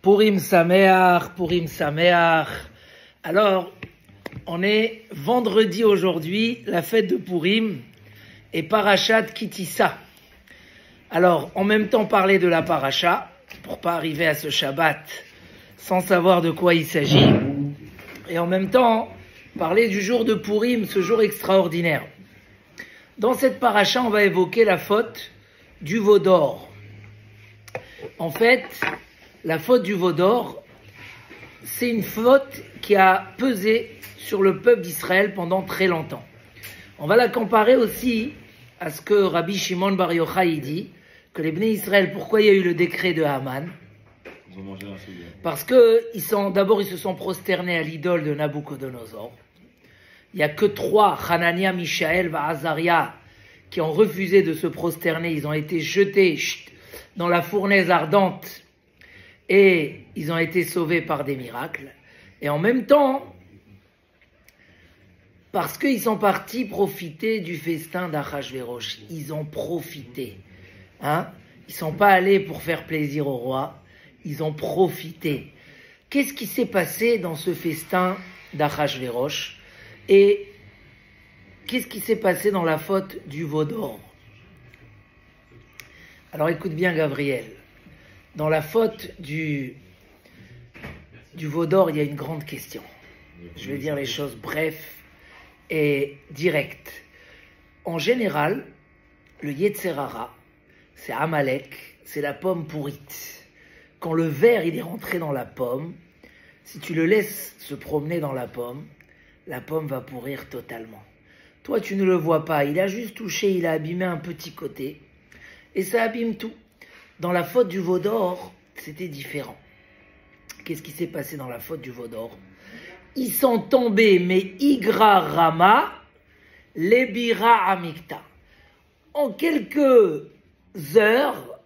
Purim Sameach, Purim Sameach. Alors, on est vendredi aujourd'hui, la fête de Purim, et Parashat Kitissa. Alors, en même temps parler de la Parasha, pour pas arriver à ce Shabbat sans savoir de quoi il s'agit, et en même temps parler du jour de Purim, ce jour extraordinaire. Dans cette Parasha, on va évoquer la faute du veau d'or. En fait, la faute du veau d'or, c'est une faute qui a pesé sur le peuple d'Israël pendant très longtemps. On va la comparer aussi à ce que Rabbi Shimon Bar Yochai dit, que les Bnei Israël, pourquoi il y a eu le décret de Haman? Ils ont mangé un soulier. Parce que d'abord ils se sont prosternés à l'idole de Nabucodonosor. Il n'y a que 3, Hanania, Mishaël, Azaria, qui ont refusé de se prosterner. Ils ont été jetés dans la fournaise ardente et ils ont été sauvés par des miracles. Et en même temps, parce qu'ils sont partis profiter du festin d'Achashverosh. Ils ont profité. Ils ne sont pas allés pour faire plaisir au roi. Ils ont profité. Qu'est-ce qui s'est passé dans ce festin d'Achashverosh? Et qu'est-ce qui s'est passé dans la faute du veau d'or? Alors écoute bien, Gabriel. Dans la faute du veau d'or, il y a une grande question. Je vais dire les choses bref et directes. En général, le Yetzer Hara, c'est Amalek, c'est la pomme pourrite. Quand le ver il est rentré dans la pomme, si tu le laisses se promener dans la pomme va pourrir totalement. Toi, tu ne le vois pas, il a juste touché, il a abîmé un petit côté, et ça abîme tout. Dans la faute du veau d'or, c'était différent. Qu'est-ce qui s'est passé dans la faute du veau d'or? Ils sont tombés, mais Igra Rama, Lebira Amikta. En quelques heures,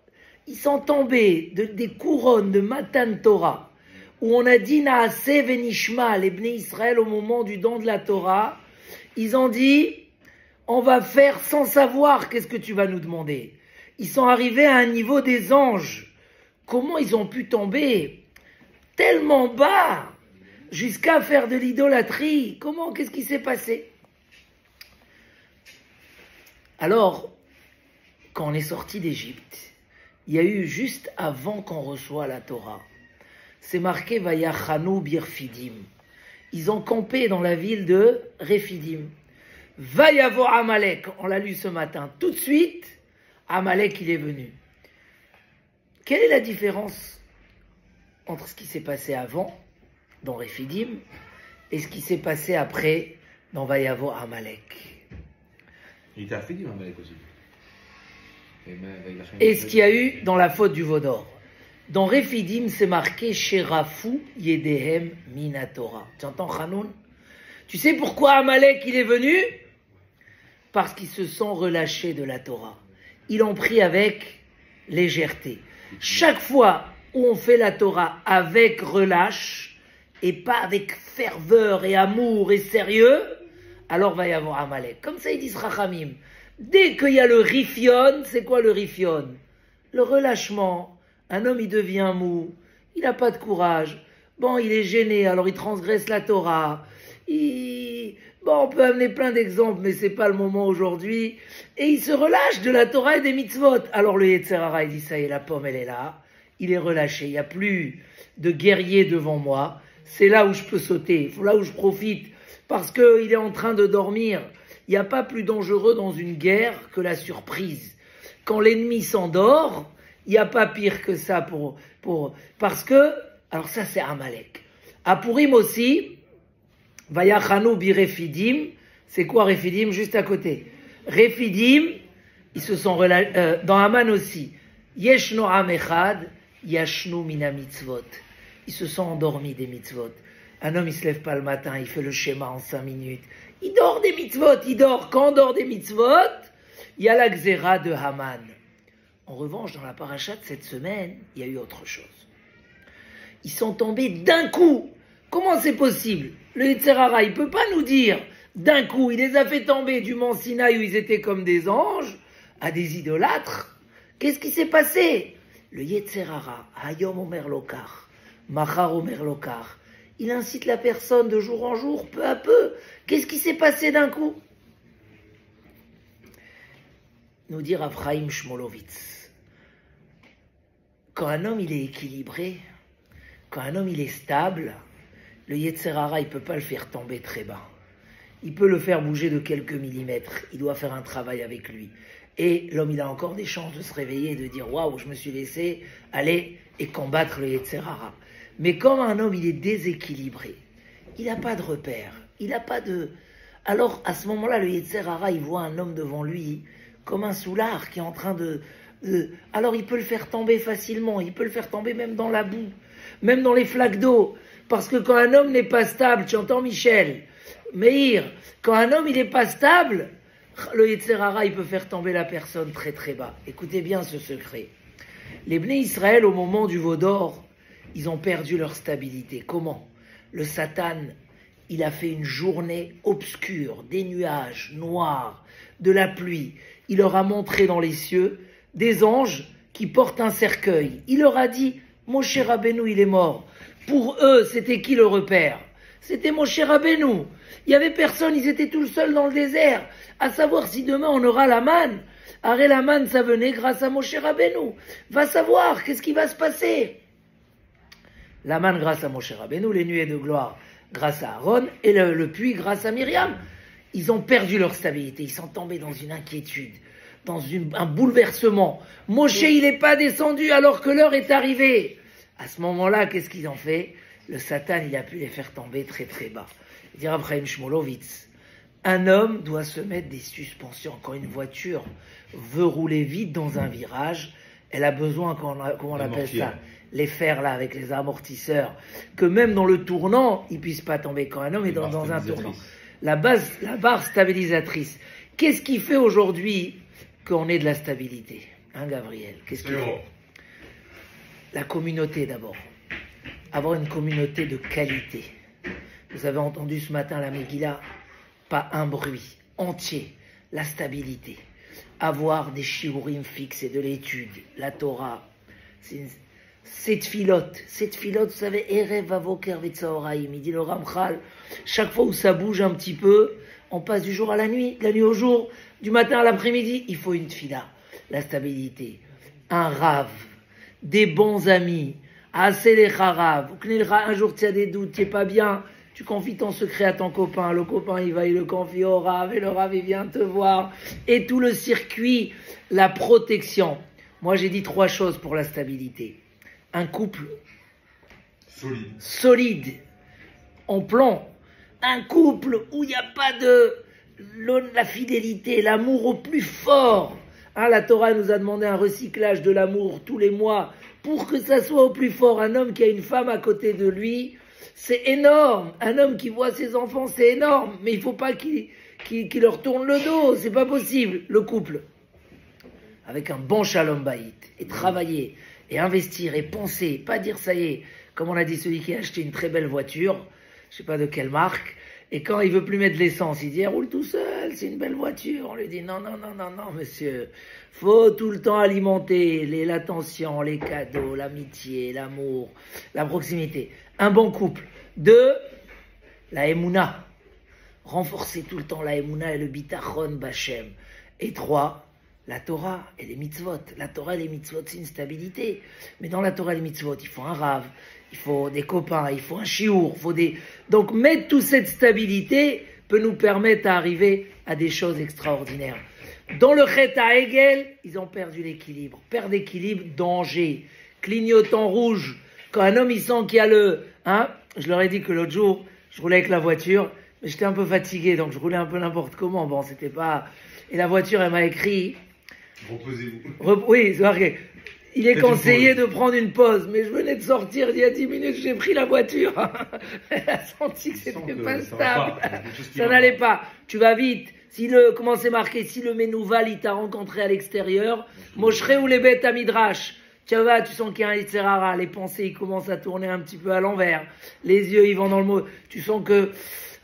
ils sont tombés des couronnes de Matan Torah, où on a dit Naaseh Venishma, les Bnei Israël au moment du don de la Torah, ils ont dit, on va faire sans savoir qu'est-ce que tu vas nous demander. Ils sont arrivés à un niveau des anges. Comment ils ont pu tomber tellement bas jusqu'à faire de l'idolâtrie? Qu'est-ce qui s'est passé? Alors, quand on est sorti d'Égypte, il y a eu juste avant qu'on reçoit la Torah, c'est marqué Vayachanu Birfidim. Ils ont campé dans la ville de Rephidim. Vayavo Amalek, on l'a lu ce matin. Tout de suite, Amalek il est venu. Quelle est la différence entre ce qui s'est passé avant, dans Rephidim, et ce qui s'est passé après, dans Vayavo Amalek? Il était à Rephidim, Amalek aussi. Et ce qu'il y a eu dans la faute du veau d'or. Dans Rephidim, c'est marqué Sherafu Yedehem Minatora. Tu entends, Hanoun? Tu sais pourquoi Amalek il est venu? Parce qu'ils se sont relâchés de la Torah. Ils l'ont pris avec légèreté. Chaque fois où on fait la Torah avec relâche, et pas avec ferveur et amour et sérieux, alors va y avoir Amalek. Comme ça ils disent Rachamim. Dès qu'il y a le rifion, c'est quoi le rifion? Le relâchement. Un homme, il devient mou, il n'a pas de courage. Bon, il est gêné, alors il transgresse la Torah. Bon, on peut amener plein d'exemples, mais c'est pas le moment aujourd'hui. Et il se relâche de la Torah et des mitzvot. Alors le Yetzer Hara, il dit, ça y est, la pomme, elle est là. Il est relâché, il n'y a plus de guerrier devant moi. C'est là où je peux sauter, là où je profite, parce qu'il est en train de dormir. Il n'y a pas plus dangereux dans une guerre que la surprise. Quand l'ennemi s'endort, il n'y a pas pire que ça parce que, alors ça c'est Amalek. À Purim aussi, Vayachanu bi Rephidim, c'est quoi Rephidim? Juste à côté. Rephidim, ils se sont relâchés, dans Haman aussi. Yeshno Am Echad, Yashnu Mina Mitzvot. Ils se sont endormis des mitzvot. Un homme, il se lève pas le matin, il fait le schéma en 5 minutes. Il dort des mitzvot, il dort. Quand on dort des mitzvot, il y a la xéra de Haman. En revanche, dans la paracha de cette semaine, il y a eu autre chose. Ils sont tombés d'un coup. Comment c'est possible? Le Yetzer Hara, il ne peut pas nous dire d'un coup. Il les a fait tomber du mont Sinaï où ils étaient comme des anges à des idolâtres. Qu'est-ce qui s'est passé? Le Yetzer Hara, Hayom Omer Lokar, Machar Omer Lokar. Il incite la personne de jour en jour, peu à peu. Qu'est-ce qui s'est passé d'un coup? Nous dire Avraham Shmolovitz. Quand un homme il est équilibré, quand un homme il est stable, le Yetzer Hara il peut pas le faire tomber très bas. Il peut le faire bouger de quelques millimètres. Il doit faire un travail avec lui. Et l'homme il a encore des chances de se réveiller et de dire waouh, je me suis laissé aller et combattre le Yetzer Hara. Mais quand un homme il est déséquilibré, il n'a pas de repère, il n'a pas de... Alors à ce moment-là, le Yetzer Hara il voit un homme devant lui comme un soulard qui est en train de... Alors il peut le faire tomber facilement, il peut le faire tomber même dans la boue, même dans les flaques d'eau. Parce que quand un homme n'est pas stable, tu entends Michel, Meir, quand un homme il n'est pas stable, le Yetzer Hara il peut faire tomber la personne très très bas. Écoutez bien ce secret. Les Bnei Israël au moment du veau d'or, ils ont perdu leur stabilité. Comment? Le Satan, il a fait une journée obscure, des nuages noirs, de la pluie. Il leur a montré dans les cieux des anges qui portent un cercueil. Il leur a dit, Moshe Rabbeinu, il est mort. Pour eux, c'était qui le repère? C'était Moshe Rabbeinu. Il n'y avait personne, ils étaient tout seuls dans le désert, à savoir si demain on aura la manne. Arrête la manne, ça venait grâce à Moshe Rabbeinu. Va savoir, qu'est-ce qui va se passer? La manne grâce à Moshe Rabbeinu, les nuées de gloire grâce à Aaron, et le puits grâce à Myriam. Ils ont perdu leur stabilité, ils sont tombés dans une inquiétude, dans un bouleversement. Moshe, il n'est pas descendu alors que l'heure est arrivée. À ce moment-là, qu'est-ce qu'ils ont fait? Le Satan, il a pu les faire tomber très très bas. Il dit Avraham Shmolovitz, un homme doit se mettre des suspensions. Quand une voiture veut rouler vite dans un virage, elle a besoin, comment on appelle ça, les fers là avec les amortisseurs, que même dans le tournant, il puisse pas tomber quand un homme est dans un tournant. La barre stabilisatrice. Qu'est-ce qui fait aujourd'hui qu'on ait de la stabilité? Hein, Gabriel? Qu'est-ce qui fait? La communauté d'abord. Avoir une communauté de qualité. Vous avez entendu ce matin la Megillah, pas un bruit, entier, la stabilité. Avoir des shiurim fixes et de l'étude, la Torah. Cette filote, vous savez, Erev Avoker Vitzaoraim, il dit le Ramchal, chaque fois où ça bouge un petit peu, on passe du jour à la nuit, de la nuit au jour, du matin à l'après-midi, il faut une tfila, la stabilité, un rave, des bons amis, assez les harav, un jour tu as des doutes, tu n'es pas bien, tu confies ton secret à ton copain, le copain il va, il le confie au rave, et le rave il vient te voir, et tout le circuit, la protection. Moi j'ai dit 3 choses pour la stabilité. Un couple solide, en plan, un couple où il n'y a pas de la fidélité, l'amour au plus fort. Hein, la Torah nous a demandé un recyclage de l'amour tous les mois pour que ça soit au plus fort. Un homme qui a une femme à côté de lui, c'est énorme. Un homme qui voit ses enfants, c'est énorme. Mais il ne faut pas qu'il leur tourne le dos, c'est pas possible. Le couple, avec un bon shalom baït, et travailler, et investir, et penser, pas dire ça y est, comme on a dit celui qui a acheté une très belle voiture, je sais pas de quelle marque, et quand il veut plus mettre de l'essence, il dit elle roule tout seul, c'est une belle voiture. On lui dit non monsieur, faut tout le temps alimenter l'attention, les cadeaux, l'amitié, l'amour, la proximité. Un bon couple. 2, la Emouna, renforcer tout le temps la Emouna et le bitachon bachem. Et 3, la Torah et les mitzvot. La Torah et les mitzvot, c'est une stabilité. Mais dans la Torah et les mitzvot, il faut un rave, il faut des copains, il faut un chiour, il faut des... Donc mettre toute cette stabilité peut nous permettre d'arriver à des choses extraordinaires. Dans le Chet HaEgel, ils ont perdu l'équilibre. Perdre d'équilibre, danger. Clignotant rouge. Quand un homme, il sent qu'il y a le... Hein, je leur ai dit que l'autre jour, je roulais avec la voiture, mais j'étais un peu fatigué, donc je roulais un peu n'importe comment. Bon, c'était pas... Et la voiture, elle m'a écrit... Reposez-vous. Oui, c'est marqué. Il est conseillé de prendre une pause, mais je venais de sortir il y a 10 minutes, j'ai pris la voiture. Elle a senti que c'était pas stable. Ça n'allait pas. Tu vas vite. Comment c'est marqué, si le Ménouval, il t'a rencontré à l'extérieur, Moshre ou les bêtes à Midrash, tu vas, tu sens qu'il y a un Yitzhara, les pensées, ils commencent à tourner un petit peu à l'envers, les yeux, ils vont dans le mot, tu sens que,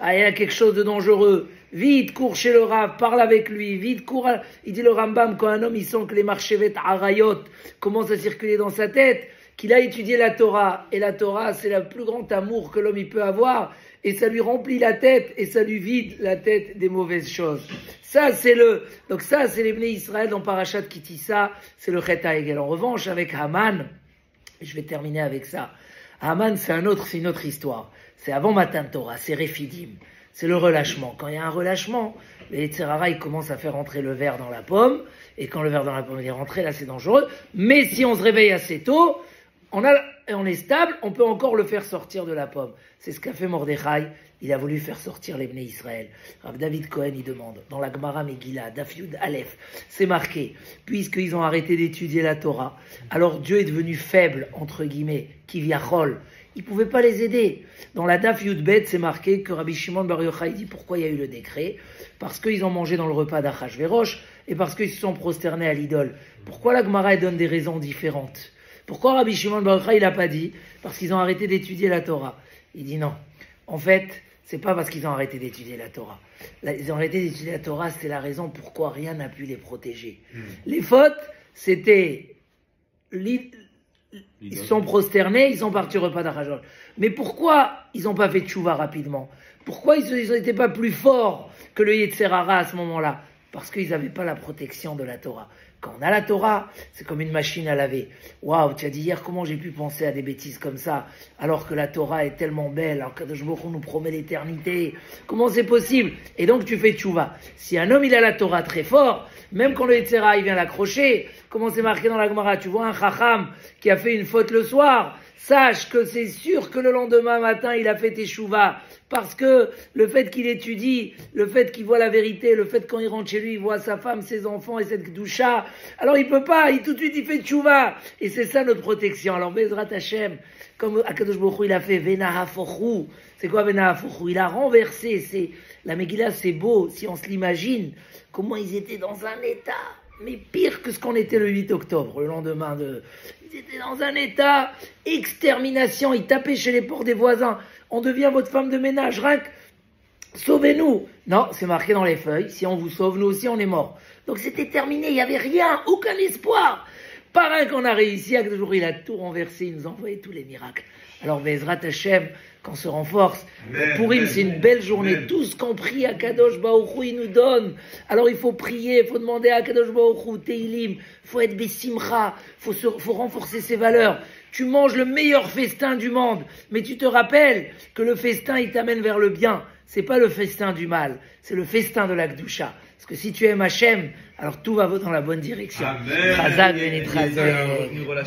il y a quelque chose de dangereux. Vite, cours chez le Rav, parle avec lui, vite, cours il dit le Rambam, quand un homme, il sent que les marchevet arayot commencent à circuler dans sa tête, qu'il a étudié la Torah. Et la Torah, c'est le plus grand amour que l'homme il peut avoir. Et ça lui remplit la tête et ça lui vide la tête des mauvaises choses. Donc ça, c'est les Bnei Israël dans Parashat Ki Tisa, c'est le Chet HaEgel. En revanche, avec Haman, je vais terminer avec ça. Haman, c'est une autre histoire. C'est avant Matan Torah, c'est Refidim. C'est le relâchement. Quand il y a un relâchement, les Yetzer Hara, ils commencent à faire entrer le verre dans la pomme. Et quand le verre dans la pomme est rentré, là, c'est dangereux. Mais si on se réveille assez tôt, on est stable, on peut encore le faire sortir de la pomme. C'est ce qu'a fait Mordechai. Il a voulu faire sortir les Bnei Israël. Rav David Cohen, il demande, dans la Gemara Megillah, Daf Yud Aleph, c'est marqué, puisqu'ils ont arrêté d'étudier la Torah, alors Dieu est devenu faible, entre guillemets, Kiviachol. Il ne pouvait pas les aider. Dans la Daf Yud Bet, c'est marqué que Rabbi Shimon Bar Yochai dit pourquoi il y a eu le décret. Parce qu'ils ont mangé dans le repas d'Achashverosh et parce qu'ils se sont prosternés à l'idole. Pourquoi la Gemara donne des raisons différentes? Pourquoi Rabbi Shimon Bar Yochai il n'a pas dit? Parce qu'ils ont arrêté d'étudier la Torah. Il dit non. En fait, c'est pas parce qu'ils ont arrêté d'étudier la Torah. Ils ont arrêté d'étudier la Torah, c'est la raison pourquoi rien n'a pu les protéger. Les fautes, c'était... Ils se sont prosternés, ils sont partis au repas d'Achashverosh. Mais pourquoi ils n'ont pas fait tchouva rapidement? Pourquoi ils n'étaient pas plus forts que le Yetzer Hara à ce moment-là? Parce qu'ils n'avaient pas la protection de la Torah. Quand on a la Torah, c'est comme une machine à laver. Waouh, tu as dit hier comment j'ai pu penser à des bêtises comme ça, alors que la Torah est tellement belle, alors que Kadosh Baruch Hu nous promet l'éternité. Comment c'est possible? Et donc tu fais tchouva. Si un homme il a la Torah très fort, même quand le Yetzer Hara il vient l'accrocher, comment c'est marqué dans la Gemara, tu vois un chacham qui a fait une faute le soir, sache que c'est sûr que le lendemain matin il a fait teshuva. Parce que le fait qu'il étudie, le fait qu'il voit la vérité, le fait quand il rentre chez lui, il voit sa femme, ses enfants et cette doucha, alors il peut pas, tout de suite il fait tchouva. Et c'est ça notre protection. Alors Bezrat Hashem, comme Akadosh Baruch Hu il a fait Venahafochu, c'est quoi Venahafochu? Il a renversé, la Megillah c'est beau, si on se l'imagine, comment ils étaient dans un état, mais pire que ce qu'on était le 8 octobre, le lendemain ils étaient dans un état extermination, ils tapaient chez les portes des voisins. On devient votre femme de ménage, Rinck, sauvez-nous. Non, c'est marqué dans les feuilles, si on vous sauve, nous aussi on est morts. Donc c'était terminé, il n'y avait rien, aucun espoir. Par un qu'on a réussi, à jour il a tout renversé, il nous a envoyé tous les miracles. Alors Bezrat Hashem, qu'on se renforce, Pourim c'est une belle journée, tout ce qu'on prie à Kadosh Baruch Hu, il nous donne. Alors il faut prier, il faut demander à Kadosh Baruch Hu, Teilim, il faut être Bessimcha, il faut renforcer ses valeurs. Tu manges le meilleur festin du monde, mais tu te rappelles que le festin, il t'amène vers le bien. C'est pas le festin du mal, c'est le festin de la Gdusha. Parce que si tu aimes Hachem, alors tout va dans la bonne direction. Amen. Chazak, Benit Chazak.